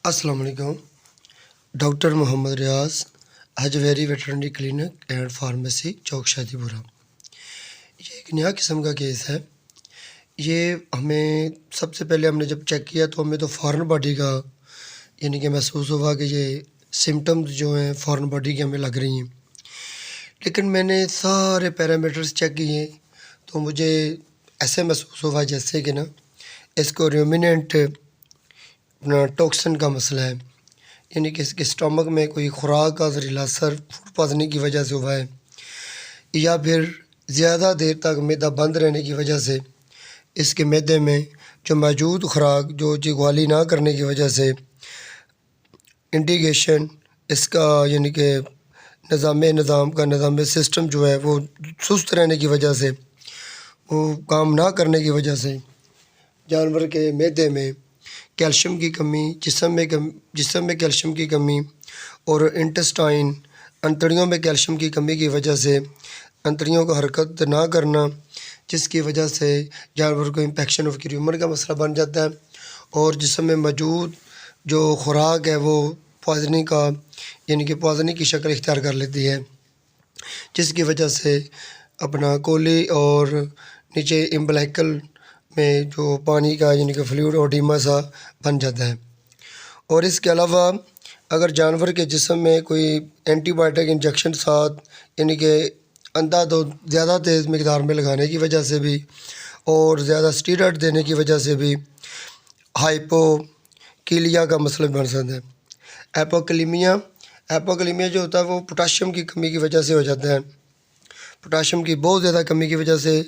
अस्सलाम वालेकुम। Doctor Mohammad Riaz, Hajveri veterinary clinic and pharmacy, चौक शादीपुरा। ये एक नया किस्म का केस है। ये हमें सबसे पहले हमने जब चेक किया तो हमें तो फॉरेन बॉडी का यानी कि महसूस हुआ कि ये सिम्टम्स जो हैं फॉरेन बॉडी की हमें लग रही हैं। लेकिन मैंने सारे पैरामीटर्स चेक किए तो मुझे ऐसे महसूस हुआ जैसे कि ना इसको रूमिनेंट अपना टॉक्सिन का मसला है, यानी कि इसके स्टमक में कोई खुराक का जहरीला असर फूड पॉइजनिंग की वजह से हुआ है, या फिर ज़्यादा देर तक मैदा बंद रहने की वजह से इसके मैदे में जो मौजूद खुराक जो चिगवाली ना करने की वजह से इंडिगेशन इसका यानी कि निज़ाम सिस्टम जो है वो सुस्त रहने की वजह से, वो काम ना करने की वजह से जानवर के मैदे में कैल्शियम की कमी, जिस्म में कैल्शियम की कमी और इंटेस्टाइन अंतड़ियों में कैल्शियम की कमी की वजह से अंतड़ियों का हरकत ना करना, जिसकी वजह से जानवर को इन्फेक्शन ऑफ क्यूमर का मसला बन जाता है और जिस्म में मौजूद जो खुराक है वो पॉइजनिंग का यानी कि पॉइजनिंग की शक्ल इख्तियार कर लेती है, जिसकी वजह से अपना कोली और नीचे इम्बलाइकल में जो पानी का यानी कि फ्लूइड ओडिमा सा बन जाता है। और इसके अलावा अगर जानवर के जिस्म में कोई एंटीबायोटिक इंजेक्शन साथ यानी कि अंधाधुंध तो ज़्यादा तेज़ मिकदार में लगाने की वजह से भी और ज़्यादा स्टीरॉइड देने की वजह से भी हाइपोकीलिया का मसला बन सकता है। एपोकलीमिया जो होता है वो पोटाशियम की कमी की वजह से हो जाता है। पोटाशियम की बहुत ज़्यादा कमी की वजह से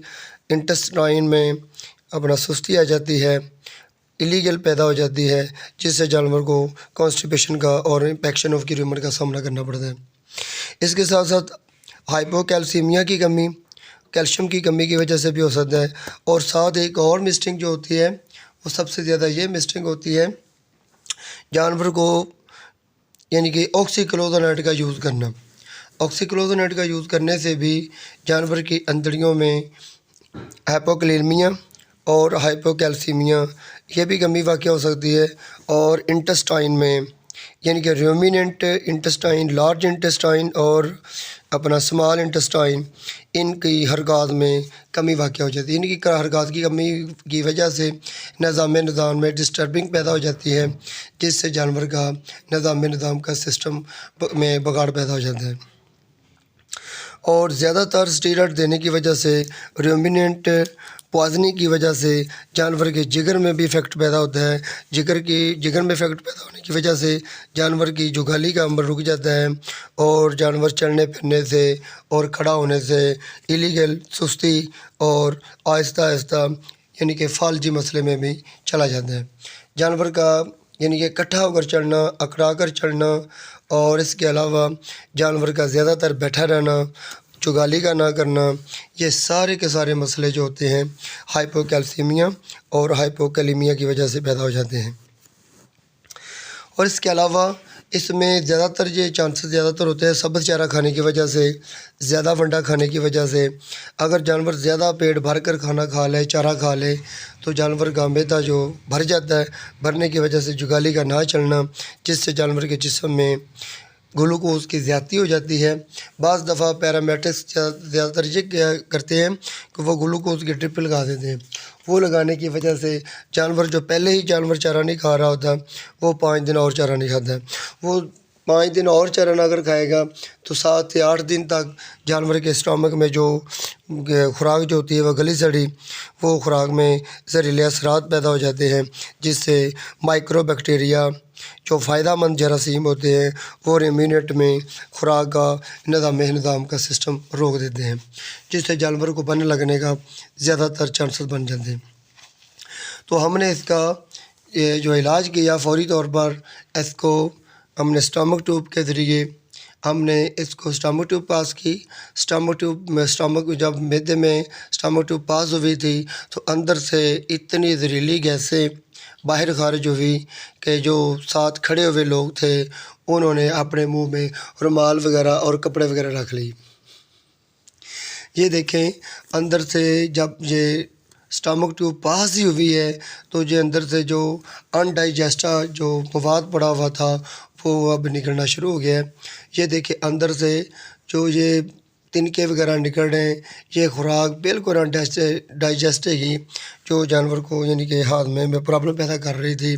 इंटेस्टाइन में अपना सुस्ती आ जाती है, इलीगल पैदा हो जाती है, जिससे जानवर को कॉन्स्टिपेशन का और इन्फेक्शन ऑफ क्यूमर का सामना करना पड़ता है। इसके साथ साथ हाइपोकैल्सीमिया की कमी, कैल्शियम की कमी की वजह से भी हो सकता है। और साथ एक और मिस्टिंग जो होती है वो सबसे ज़्यादा ये मिस्टिंग होती है जानवर को यानी कि ऑक्सीक्लोरोनेट का यूज़ करना। ऑक्सीक्लोरोनेट का यूज़ करने से भी जानवर की अंतड़ियों में हाइपोकलीमिया और हाइपोकैल्सीमिया ये भी कमी वाक़ हो सकती है। और इंटेस्टाइन में यानी कि रूमिनेंट इंटेस्टाइन, लार्ज इंटेस्टाइन और अपना स्मॉल इंटेस्टाइन, इनकी हरकत में कमी वाक़ हो जाती है। इनकी हरकत की कमी की वजह से निज़ाम में डिस्टर्बिंग पैदा हो जाती है, जिससे जानवर का निज़ाम का सिस्टम में बिगाड़ पैदा हो जाता है। और ज़्यादातर स्टीरॉइड देने की वजह से रूमिनेंट पॉइजनिंग की वजह से जानवर के जिगर में भी इफ़ेक्ट पैदा होता है। जिगर में इफ़ेक्ट पैदा होने की वजह से जानवर की जुगाली का अमल रुक जाता है और जानवर चलने फिरने से और खड़ा होने से इलीगल सुस्ती और आहिस्ता आहिस्ता यानी कि फालजी मसले में भी चला जाता है। जानवर का यानी कि इकट्ठा होकर चलना, अकड़ा कर चलना और इसके अलावा जानवर का ज़्यादातर बैठा रहना, जुगाली का ना करना, ये सारे के सारे मसले जो होते हैं हाइपोकैल्सीमिया और हाइपोकैलीमिया की वजह से पैदा हो जाते हैं। और इसके अलावा इसमें ज़्यादातर ये चांसेस ज़्यादातर होते हैं सब्ज़ चारा खाने की वजह से, ज़्यादा वंडा खाने की वजह से। अगर जानवर ज़्यादा पेट भर कर खाना खा ले, चारा खा ले, तो जानवर का मैदा जो भर जाता है, भरने की वजह से जुगाली का ना चलना, जिससे जानवर के जिस्म में ग्लूकोज की ज़्यादती हो जाती है। बाज़ दफ़ा पैरामेडिक्स ज़्यादातर ये क्या करते हैं कि वो ग्लूकोज की ड्रिप लगा देते हैं। वो लगाने की वजह से जानवर जो पहले ही जानवर चारा नहीं खा रहा होता वो 5 दिन और चारा नहीं खाता है। वो 5 दिन और चारा ना अगर खाएगा तो 7 से 8 दिन तक जानवर के स्टमक में जो खुराक जो होती है वह गली सड़ी, वो खुराक में जहरीले असरात पैदा हो जाते हैं, जिससे माइक्रो बैक्टीरिया जो फ़ायदेमंद जरासीम होते हैं वो इम्यूनिट में खुराक का निज़ाम का सिस्टम रोक देते हैं, जिससे जानवर को बनने लगने का ज़्यादातर चांसेस बन जाते हैं। तो हमने इसका ये जो इलाज किया फ़ौरी तौर पर इसको हमने स्टमक ट्यूब के ज़रिए हमने इसको स्टमक ट्यूब पास की। स्टमक जब मैदे में स्टमक ट्यूब पास हुई थी तो अंदर से इतनी जहरीली गैसें बाहर खारिज हुई कि जो साथ खड़े हुए लोग थे उन्होंने अपने मुंह में रुमाल वगैरह और कपड़े वगैरह रख ली। ये देखें अंदर से जब ये اسٹامک ٹیوب پاس ہی ہوئی ہے تو یہ اندر سے جو انڈائجسٹا جو مواد پڑا ہوا تھا وہ اب نکلنا شروع ہو گیا ہے. یہ دیکھیں اندر سے جو یہ تنکے وغیرہ نکل رہے ہیں، یہ خوراک بالکل ڈائجسٹ ہے جو جانور کو یعنی کہ ہاضمے میں پرابلم پیدا کر رہی تھی،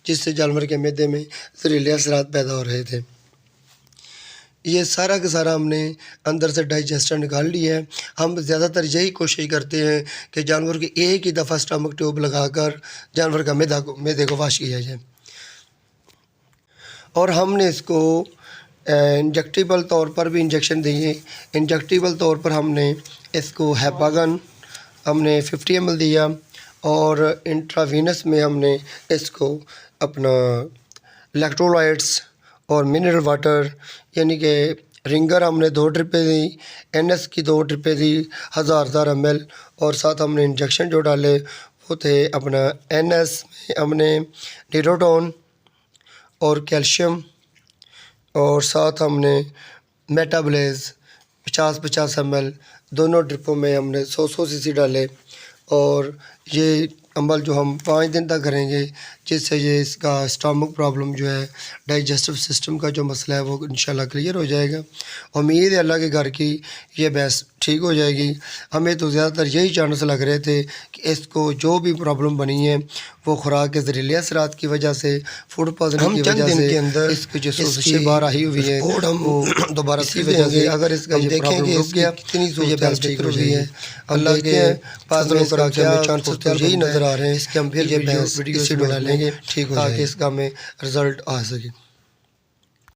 جس سے جانور کے معدے میں زہریلے اثرات پیدا ہو رہے تھے. یہ سارا کا سارا ہم نے اندر سے ڈائجسٹر نکال لیا ہے. ہم زیادہ تر یہی کوشش کرتے ہیں کہ جانور کی ایک ہی دفعہ اسٹامک ٹیوب لگا کر جانور کا معدے کو واش کیا جائے. اور ہم نے اس کو انجیکٹیبل طور پر بھی انجیکشن دیے. انجیکٹیبل طور پر ہم نے اس کو ہیپاگن ہم نے 50 ml دیا، اور انٹراوینس میں ہم نے اس کو اپنا الیکٹرولائٹس اور منرل واٹر یعنی کہ رنگر ہم نے 2 ڈرپیں دی، NS کی 2 ڈرپیں دی 1000 ml، اور ساتھ ہم نے انجیکشن جو ڈالے وہ تھے اپنا NS میں ہم نے نیروٹون اور کیلشیم، اور ساتھ ہم نے میٹابلیز 50 ml، دونوں ڈرپوں میں ہم نے 100 cc ڈالے. اور یہ عمل جو ہم 5 دن تک کریں گے، جس سے یہ اس کا اسٹامک پرابلم جو ہے ڈائجسٹو سسٹم کا جو مسئلہ ہے وہ انشاءاللہ کلیئر ہو جائے گا. امید ہے اللہ کے گھر کی یہ بحث ٹھیک ہو جائے گی. ہمیں تو زیادہ تر یہی چانس لگ رہے تھے کہ اس کو جو بھی پرابلم بنی ہے وہ خوراک کے زہریلے اثرات کی وجہ سے، فوڈ پوائزننگ کی وجہ سے، اس کی جو سوزشیں باہر آئی ہوئی ہے وہ دوبارہ کی وجہ سے، اگر اس کا یہ پرابلم رک گیا کتنی یہ بحث ٹھیک ہو جائے گی. اللہ کے پاس میں اس کا کیا چانسز یہی نظر آ رہے ہیں کہ ہم پھر یہ بحث ویڈیو سے ڈالیں گے تاکہ اس کا ہمیں رزلٹ آ سکے.